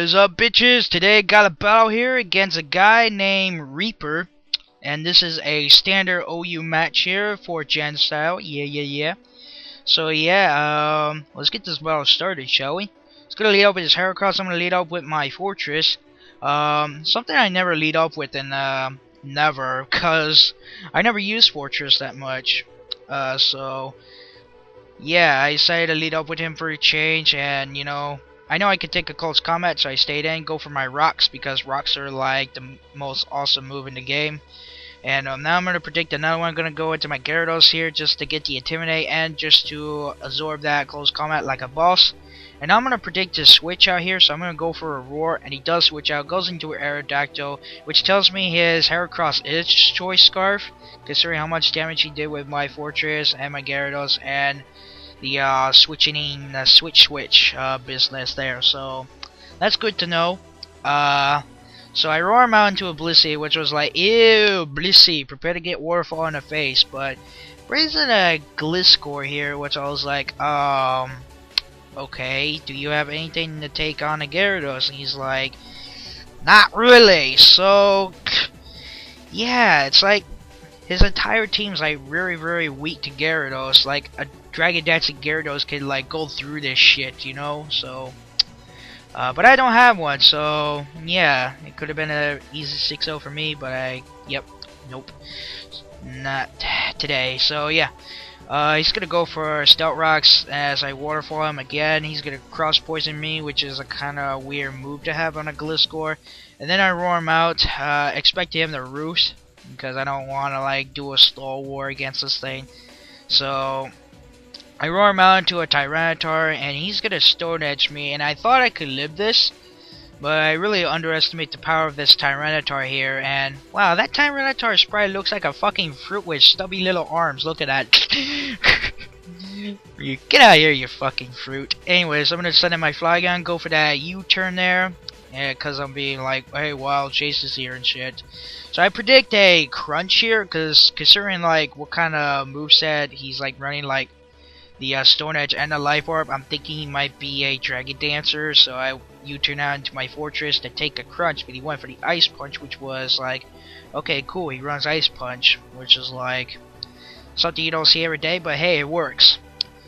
What is up, bitches? Today got a battle here against a guy named Reaper, and this is a standard OU match here for Gen style. Yeah. So yeah, let's get this battle started, shall we? It's gonna lead up with his Heracross. I'm gonna lead up with my Fortress. Something I never lead up with, and never, cause I never use Fortress that much. So yeah, I decided to lead up with him for a change, and you know, I know I could take a close combat, so I stayed in, go for my rocks, because rocks are like the most awesome move in the game. And now I'm going to predict another one. I'm going to go into my Gyarados here just to get the Intimidate and just to absorb that close combat like a boss. And now I'm going to predict his switch out here, so I'm going to go for a Roar, and he does switch out, goes into an Aerodactyl, which tells me his Heracross is Choice Scarf, considering how much damage he did with my Fortress and my Gyarados and the switch business there. So that's good to know. So I roar him out into a Blissey, which was like, ew, Blissey, prepare to get Waterfall in the face. But brings in a Gliscor here, which I was like, okay, do you have anything to take on a Gyarados? And he's like, not really. So yeah, it's like his entire team's like very weak to Gyarados. Like a Dragon Dancing Gyarados can like go through this shit, you know. So but I don't have one, so yeah, it could have been an easy 6-0 for me, but nope, not today. So yeah, he's gonna go for Stealth Rocks as I Waterfall him again. He's gonna Cross Poison me, which is a kind of weird move to have on a Gliscor, and then I roar him out, expecting him to Roost, because I don't want to like do a stall war against this thing. So I roar him out into a Tyranitar, and he's gonna Stone Edge me, and I thought I could live this, but I really underestimate the power of this Tyranitar here, and wow, that Tyranitar sprite looks like a fucking fruit with stubby little arms. Look at that. You get out of here, you fucking fruit. Anyways, I'm gonna send in my Flygon, go for that U-turn there, yeah, cause I'm being like, hey, Wild Chase is here and shit. So I predict a Crunch here, cause considering like what kind of moveset he's like running, like the Stone Edge and the Life Orb, I'm thinking he might be a Dragon Dancer, so I U-turn out into my Fortress to take a Crunch, but he went for the Ice Punch, which was like, okay, cool, he runs Ice Punch, which is like something you don't see every day, but hey, it works.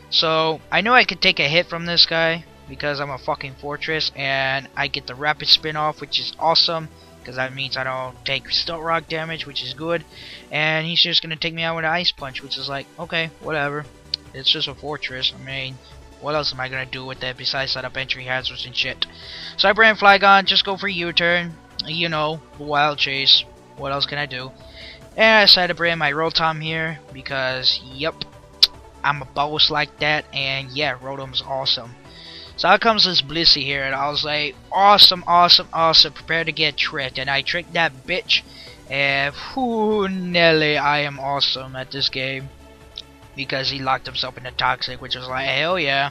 So I know I could take a hit from this guy because I'm a fucking Fortress, and I get the Rapid Spin off, which is awesome, because that means I don't take Stealth Rock damage, which is good, and he's just gonna take me out with an Ice Punch, which is like, okay, whatever. It's just a Fortress. I mean, what else am I gonna do with it besides set up entry hazards and shit? So I bring Flygon, just go for a U-turn. You know, Wild Chase. What else can I do? And I decided to bring my Rotom here because, yep, I'm a boss like that. And yeah, Rotom's awesome. So out comes this Blissey here, and I was like, awesome. Prepare to get tricked, and I tricked that bitch. And whoo, Nelly, I am awesome at this game. Because he locked himself into Toxic, which was like, hell yeah.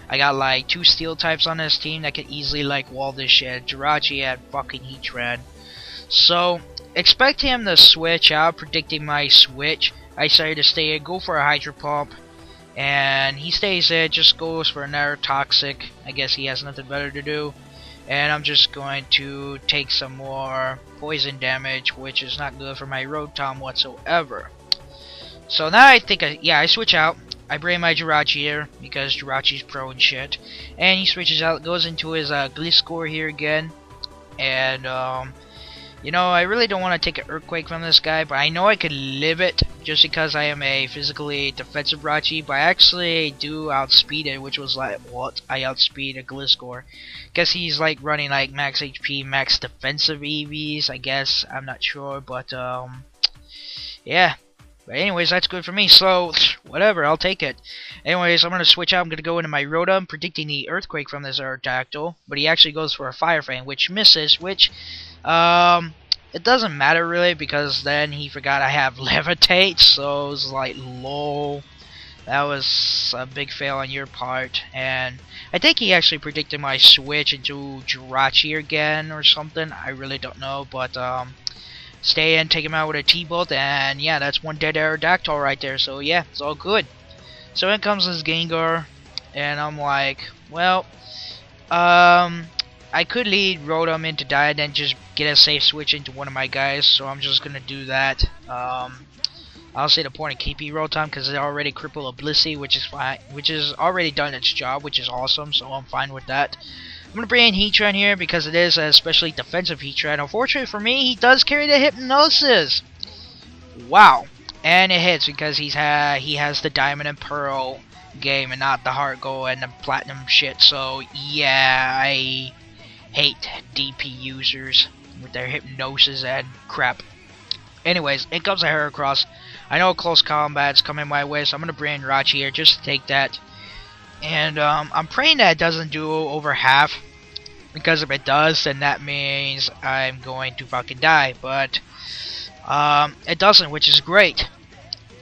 I got like 2 Steel types on this team that could easily like wall this shit. Jirachi had fucking Heatran. So, expect him to switch out, predicting my switch. I decided to stay in, go for a Hydro Pump. And he stays in, just goes for another Toxic. I guess he has nothing better to do. And I'm just going to take some more poison damage, which is not good for my Rotom whatsoever. So now I think, I switch out. I bring my Jirachi here, because Jirachi's pro and shit. And he switches out, goes into his Gliscor here again. And, you know, I really don't want to take an Earthquake from this guy, but I know I could live it, just because I am a physically defensive Jirachi. But I actually do outspeed it, which was like, what? I outspeed a Gliscor. Guess he's like running like max HP, max defensive EVs, I guess. I'm not sure, but, yeah. But anyways, that's good for me, so whatever, I'll take it. Anyways, I'm going to switch out. I'm going to go into my Rotom, predicting the Earthquake from this Aerodactyl. But he actually goes for a Fire Fang, which misses, which, it doesn't matter really, because then he forgot I have Levitate, so it was like, lol. That was a big fail on your part. And I think he actually predicted my switch into Jirachi again or something. I really don't know, but, stay in, take him out with a T-Bolt, and yeah, that's one dead Aerodactyl right there, so yeah, it's all good. So in comes this Gengar, and I'm like, well, I could lead Rotom into die and then just get a safe switch into one of my guys, so I'm just gonna do that. I'll say the point of keeping Rotom because it already crippled a Blissey, which is fine, which has already done its job, which is awesome, so I'm fine with that. I'm gonna bring in Heatran here because it is a especially defensive Heatran. Unfortunately for me, he does carry the Hypnosis. Wow, and it hits because he has the Diamond and Pearl game and not the Heart Gold and the Platinum shit. So yeah, I hate DP users with their Hypnosis and crap. Anyways, it comes a Heracross. I know close combat's coming my way, so I'm gonna bring in Rachi here just to take that. And I'm praying that it doesn't do over half, because if it does, then that means I'm going to fucking die. But it doesn't, which is great.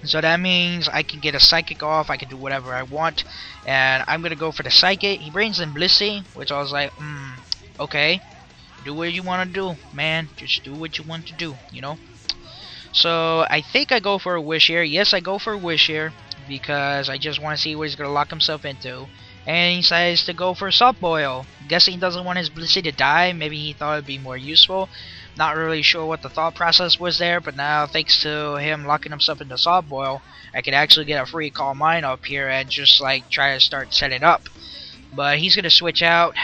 So that means I can get a Psychic off, I can do whatever I want, and I'm gonna go for the Psychic. He brings in Blissey, which I was like, okay, do what you want to do, man. Just do what you want to do, you know. So I think I go for a Wish here. Yes, I go for a Wish here because I just want to see what he's gonna lock himself into. And he decides to go for a Soft Boil. Guessing he doesn't want his Blissey to die. Maybe he thought it'd be more useful. Not really sure what the thought process was there, but now thanks to him locking himself into Soft Boil, I could actually get a free Calm Mind up here and just like try to start setting up. But he's gonna switch out,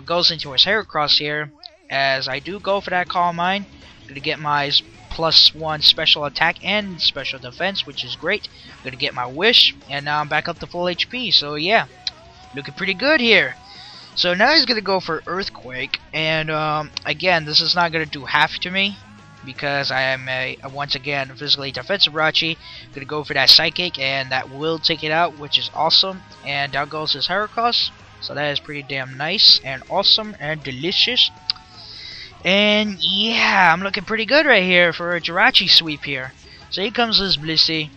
goes into his Heracross here. As I do go for that Calm Mind, gonna get my +1 special attack and special defense, which is great. I'm gonna get my Wish, and now I'm back up to full HP. So yeah, looking pretty good here. So now he's gonna go for Earthquake, and again, this is not gonna do half to me because I am once again physically defensive Rachi. Gonna go for that Psychic, and that will take it out, which is awesome. And down goes his Heracross. So that is pretty damn nice and awesome and delicious. And yeah, I'm looking pretty good right here for a Jirachi sweep here. So here comes this Blissey,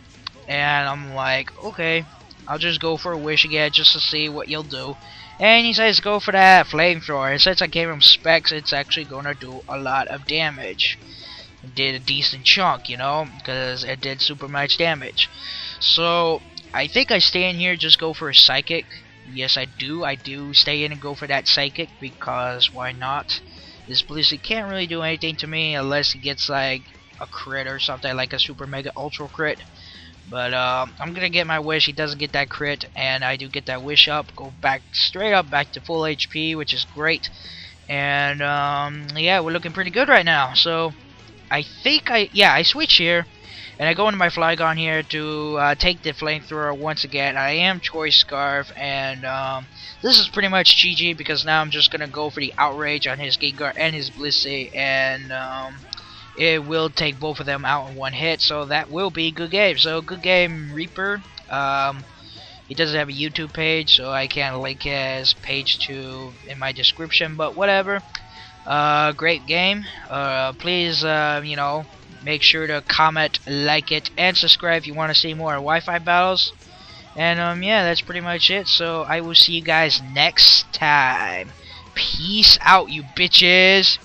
and I'm like, okay, I'll just go for a Wish again just to see what you'll do. And he says go for that Flamethrower. And since I gave him specs, it's actually gonna do a lot of damage. It did a decent chunk, you know, because it did super much damage. So I think I stay in here, just go for a Psychic. Yes, I do stay in and go for that Psychic because why not? This Blissey can't really do anything to me unless he gets like a crit or something, like a super mega ultra crit. But I'm gonna get my Wish. He doesn't get that crit, and I do get that Wish up. Go back straight up, back to full HP, which is great. And yeah, we're looking pretty good right now. So I think I switch here, and I go into my Flygon here to take the Flamethrower once again. I am Choice Scarf, and this is pretty much GG because now I'm just gonna go for the Outrage on his Gengar and his Blissey, and it will take both of them out in one hit. So that will be good game. So good game, Reaper. He doesn't have a YouTube page, so I can't link his page in my description, but whatever. Great game. Please, you know, make sure to comment, like it, and subscribe if you want to see more Wi-Fi battles. And yeah, that's pretty much it. So I will see you guys next time. Peace out, you bitches.